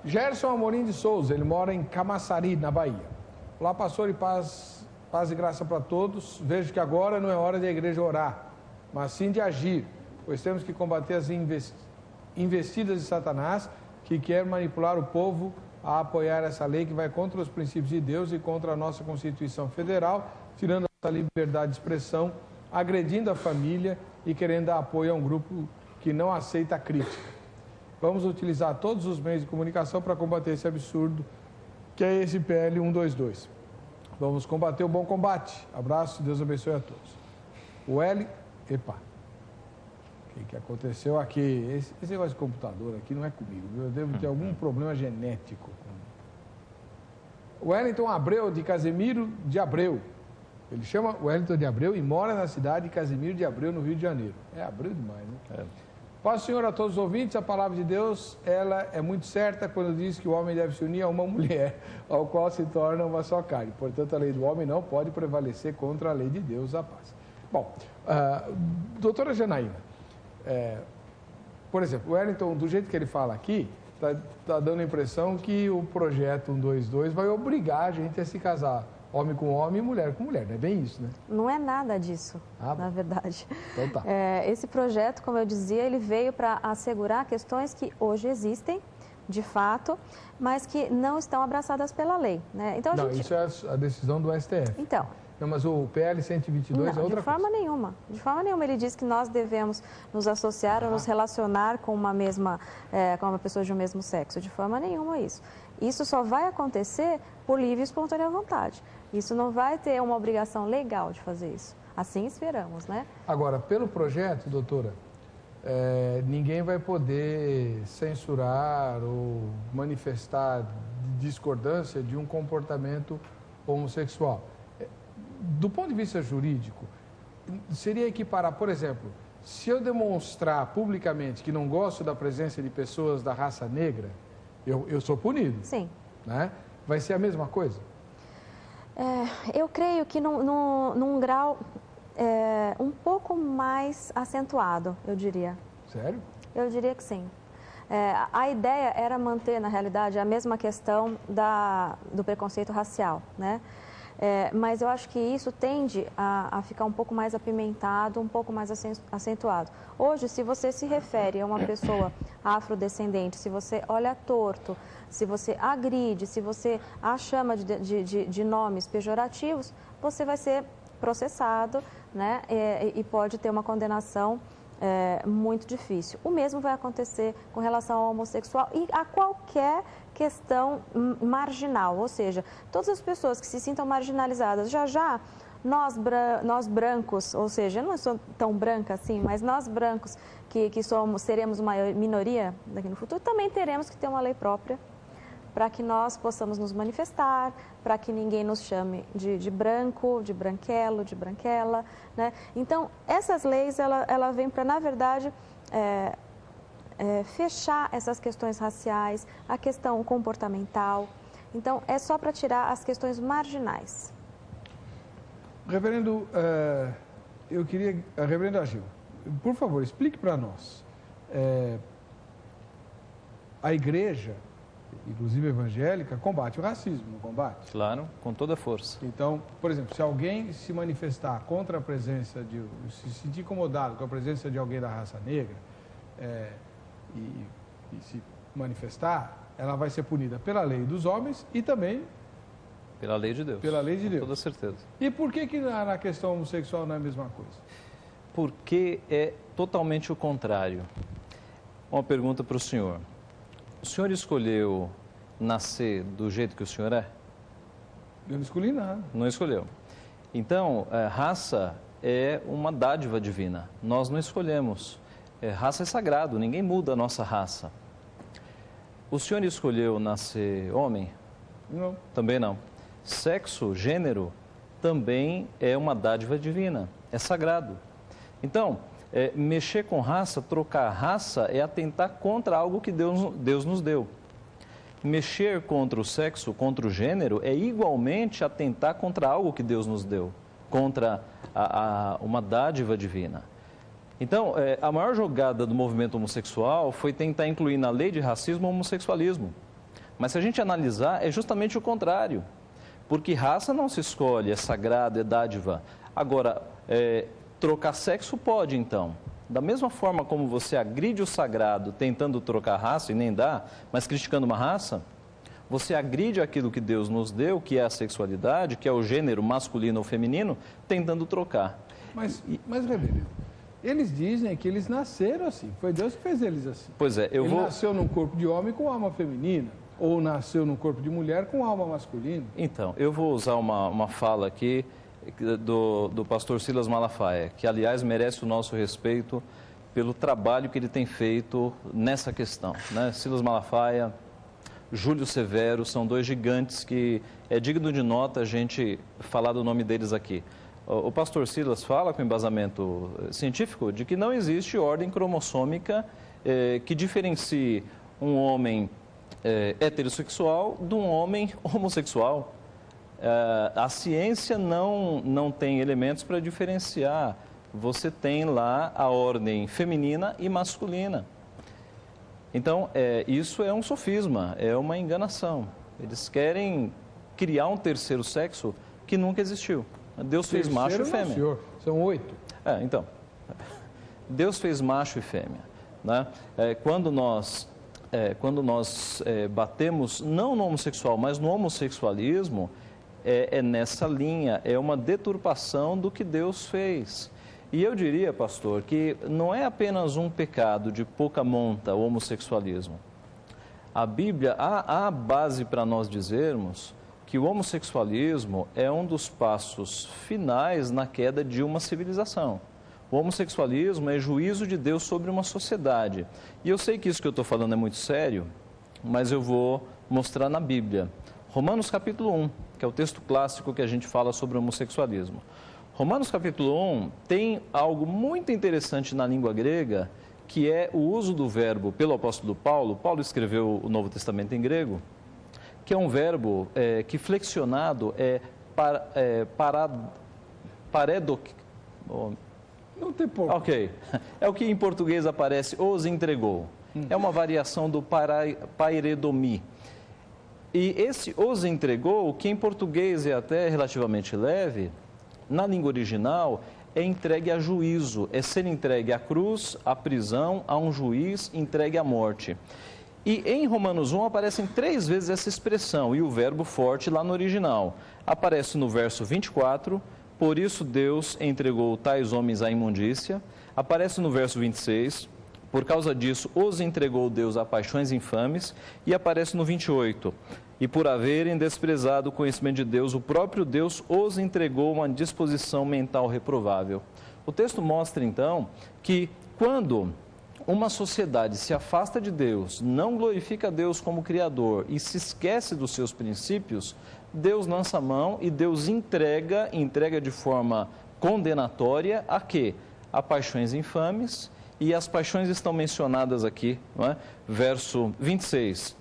Gerson Amorim de Souza, ele mora em Camaçari, na Bahia. Olá, pastor, e paz e graça para todos. Vejo que agora não é hora de a igreja orar, mas sim de agir, pois temos que combater as investidas de Satanás, que quer manipular o povo a apoiar essa lei que vai contra os princípios de Deus e contra a nossa Constituição Federal, tirando a liberdade de expressão, agredindo a família e querendo dar apoio a um grupo que não aceita a crítica. Vamos utilizar todos os meios de comunicação para combater esse absurdo que é esse PL 122. Vamos combater o bom combate. Abraço, Deus abençoe a todos. O L... Epa. O que aconteceu aqui? Esse negócio de computador aqui não é comigo, viu? Eu devo ter algum problema genético. O Wellington Abreu, de Casimiro de Abreu. Ele chama Wellington de Abreu e mora na cidade de Casimiro de Abreu, no Rio de Janeiro. É Abreu demais, né? Paz, Senhor, a todos os ouvintes. A palavra de Deus, ela é muito certa quando diz que o homem deve se unir a uma mulher, ao qual se torna uma só carne. Portanto, a lei do homem não pode prevalecer contra a lei de Deus, a paz. Bom, doutora Janaína, por exemplo, o Wellington, do jeito que ele fala aqui, está dando a impressão que o projeto 122 vai obrigar a gente a se casar. Homem com homem e mulher com mulher, não é bem isso, né? Não é nada disso, na verdade. Então tá. Esse projeto, como eu dizia, ele veio para assegurar questões que hoje existem, de fato, mas que não estão abraçadas pela lei, né? Então, isso é a decisão do STF. Então... Não, mas o PL 122 é outra coisa. De forma nenhuma. De forma nenhuma. Ele diz que nós devemos nos associar ou nos relacionar com uma pessoa de um mesmo sexo. De forma nenhuma isso. Isso só vai acontecer por livre e espontânea vontade. Isso não vai ter uma obrigação legal de fazer isso. Assim esperamos, né? Agora, pelo projeto, doutora, ninguém vai poder censurar ou manifestar discordância de um comportamento homossexual. Do ponto de vista jurídico, seria equiparar, por exemplo, se eu demonstrar publicamente que não gosto da presença de pessoas da raça negra, eu sou punido. Sim. Né? Vai ser a mesma coisa? Eu creio que num grau um pouco mais acentuado, eu diria. Sério? Eu diria que sim. A ideia era manter, na realidade, a mesma questão do preconceito racial, né? Mas eu acho que isso tende a ficar um pouco mais apimentado, um pouco mais acentuado. Hoje, se você se refere a uma pessoa afrodescendente, se você olha torto, se você agride, se você a chama de nomes pejorativos, você vai ser processado, né? E pode ter uma condenação muito difícil. O mesmo vai acontecer com relação ao homossexual e a qualquer questão marginal, ou seja, todas as pessoas que se sintam marginalizadas, nós brancos, ou seja, eu não sou tão branca assim, mas nós brancos que seremos uma minoria daqui no futuro, também teremos que ter uma lei própria para que nós possamos nos manifestar, para que ninguém nos chame de branco, de branquelo, de branquela, né? Então, essas leis, ela vem para, na verdade, fechar essas questões raciais, a questão comportamental. Então, é só para tirar as questões marginais. Reverendo, Reverendo Agil, por favor, explique para nós. A igreja, inclusive evangélica, combate o racismo, não combate? Claro, com toda força. Então, por exemplo, se alguém se manifestar contra a presença se sentir incomodado com a presença de alguém da raça negra, e se manifestar, ela vai ser punida pela lei dos homens e também pela lei de Deus. Pela lei de Deus. Com toda certeza. E por que na questão homossexual não é a mesma coisa? Porque é totalmente o contrário. Uma pergunta para o senhor. O senhor escolheu nascer do jeito que o senhor é? Eu não escolhi nada. Não escolheu. Então, raça é uma dádiva divina. Nós não escolhemos. Raça é sagrado, ninguém muda a nossa raça. O senhor escolheu nascer homem? Não. Também não. Sexo, gênero, também é uma dádiva divina, é sagrado. Então, mexer com raça, trocar raça, é atentar contra algo que Deus nos deu. Mexer contra o sexo, contra o gênero, é igualmente atentar contra algo que Deus nos deu, contra uma dádiva divina. Então, a maior jogada do movimento homossexual foi tentar incluir na lei de racismo o homossexualismo. Mas se a gente analisar, é justamente o contrário. Porque raça não se escolhe, é sagrado, é dádiva. Agora, trocar sexo pode, então. Da mesma forma como você agride o sagrado tentando trocar raça, e nem dá, mas criticando uma raça, você agride aquilo que Deus nos deu, que é a sexualidade, que é o gênero masculino ou feminino, tentando trocar. Mas reverendo, eles dizem que eles nasceram assim, foi Deus que fez eles assim. Pois é, Ele nasceu num corpo de homem com alma feminina, ou nasceu num corpo de mulher com alma masculina. Então, eu vou usar uma fala aqui do pastor Silas Malafaia, que aliás merece o nosso respeito pelo trabalho que ele tem feito nessa questão, né? Silas Malafaia, Júlio Severo, são dois gigantes que é digno de nota a gente falar do nome deles aqui. O pastor Silas fala com embasamento científico de que não existe ordem cromossômica que diferencie um homem heterossexual de um homem homossexual. A ciência não tem elementos para diferenciar. Você tem lá a ordem feminina e masculina. Então, isso é um sofisma, é uma enganação. Eles querem criar um terceiro sexo que nunca existiu. Deus fez macho e fêmea. Senhor, são 8. Então, Deus fez macho e fêmea, né? Quando nós batemos, não no homossexual, mas no homossexualismo, é nessa linha, é uma deturpação do que Deus fez. E eu diria, pastor, que não é apenas um pecado de pouca monta o homossexualismo. A Bíblia, há base para nós dizermos que o homossexualismo é um dos passos finais na queda de uma civilização. O homossexualismo é juízo de Deus sobre uma sociedade. E eu sei que isso que eu estou falando é muito sério, mas eu vou mostrar na Bíblia. Romanos capítulo 1, que é o texto clássico que a gente fala sobre o homossexualismo. Romanos capítulo 1 tem algo muito interessante na língua grega, que é o uso do verbo pelo apóstolo Paulo. Paulo escreveu o Novo Testamento em grego, que é um verbo que flexionado paredoc. Não tem pouco. Ok. É o que em português aparece os entregou. É uma variação do pairedomi. E esse os entregou, que em português é até relativamente leve, na língua original é entregue a juízo, é ser entregue à cruz, à prisão, a um juiz, entregue à morte. E em Romanos 1 aparecem 3 vezes essa expressão, e o verbo forte lá no original. Aparece no verso 24, por isso Deus entregou tais homens à imundícia. Aparece no verso 26, por causa disso os entregou Deus a paixões infames. E aparece no 28, e por haverem desprezado o conhecimento de Deus, o próprio Deus os entregou a uma disposição mental reprovável. O texto mostra então que quando uma sociedade se afasta de Deus, não glorifica Deus como Criador e se esquece dos seus princípios, Deus lança a mão e Deus entrega de forma condenatória a quê? A paixões infames, e as paixões estão mencionadas aqui, não é? Verso 26.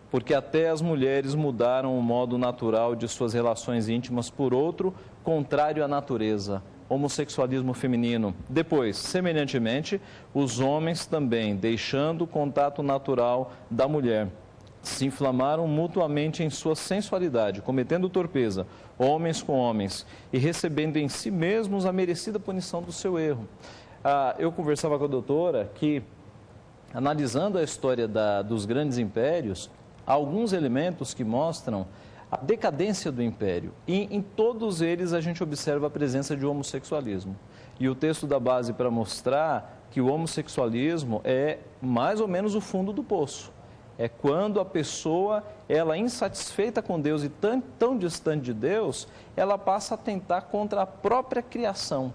Porque até as mulheres mudaram o modo natural de suas relações íntimas por outro, contrário à natureza, homossexualismo feminino. Depois, semelhantemente, os homens também, deixando o contato natural da mulher, se inflamaram mutuamente em sua sensualidade, cometendo torpeza, homens com homens, e recebendo em si mesmos a merecida punição do seu erro. Eu conversava com a doutora que, analisando a história dos grandes impérios, há alguns elementos que mostram a decadência do império. E em todos eles a gente observa a presença de homossexualismo. E o texto dá base para mostrar que o homossexualismo é mais ou menos o fundo do poço. É quando a pessoa, ela insatisfeita com Deus e tão distante de Deus, ela passa a tentar contra a própria criação,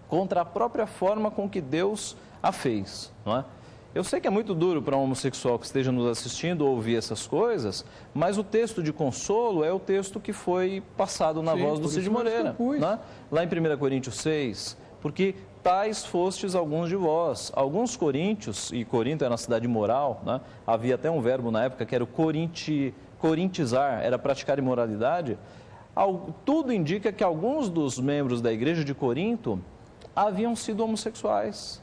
contra a própria forma com que Deus a fez, não é? Eu sei que é muito duro para um homossexual que esteja nos assistindo ouvir essas coisas, mas o texto de consolo é o texto que foi passado na voz do Cid Moreira, né? Lá em 1 Coríntios 6, porque tais fostes alguns de vós. Alguns coríntios, e Corinto era uma cidade moral, né? Havia até um verbo na época que era o corintizar, era praticar imoralidade. Tudo indica que alguns dos membros da igreja de Corinto haviam sido homossexuais,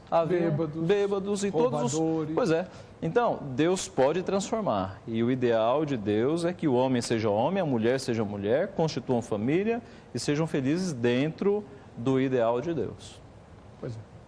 bêbados e roubadores. todos. Pois é, Então, Deus pode transformar. E o ideal de Deus é que o homem seja homem, a mulher seja mulher, constituam família e sejam felizes dentro do ideal de Deus. Pois é.